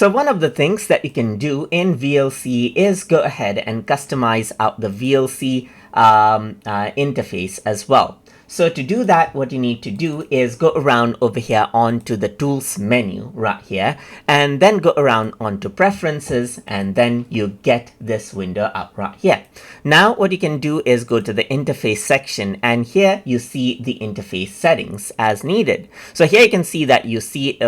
So one of the things that you can do in VLC is go ahead and customize out the VLC interface as well. So to do that, what you need to do is go around over here onto the tools menu right here, and then go around onto preferences, and then you get this window up right here. Now what you can do is go to the interface section, and here you see the interface settings as needed. So here you can see that you see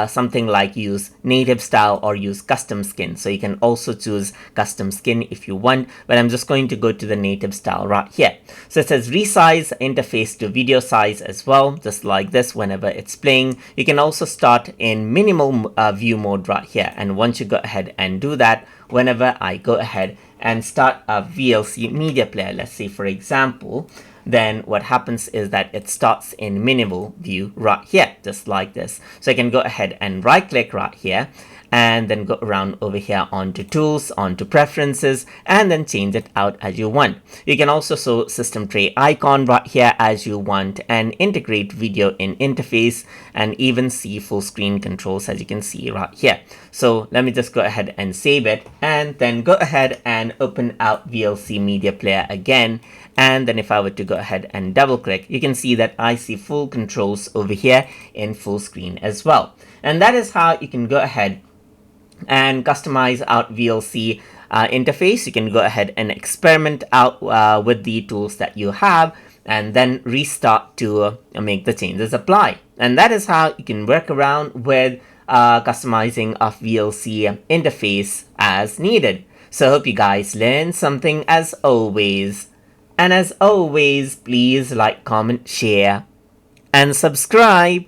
something like use native style or use custom skin. So you can also choose custom skin if you want, but I'm just going to go to the native style right here. So it says resize interface to video size as well, just like this. Whenever it's playing, you can also start in minimal view mode right here, and once you go ahead and do that, whenever I go ahead and start a VLC media player, let's say for example, then what happens is that it starts in minimal view right here, just like this. So I can go ahead and right click right here, and then go around over here onto tools, onto preferences, and then change it out as you want. You can also show system tray icon right here as you want, and integrate video in interface, and even see full screen controls as you can see right here. So let me just go ahead and save it, and then go ahead and open out VLC Media Player again. And then if I were to go ahead and double click, you can see that I see full controls over here in full screen as well. And that is how you can go ahead and customize out VLC interface. You can go ahead and experiment out with the tools that you have, and then restart to make the changes apply. And that is how you can work around with customizing of VLC interface as needed. So I hope you guys learned something as always. And as always, please like, comment, share, and subscribe.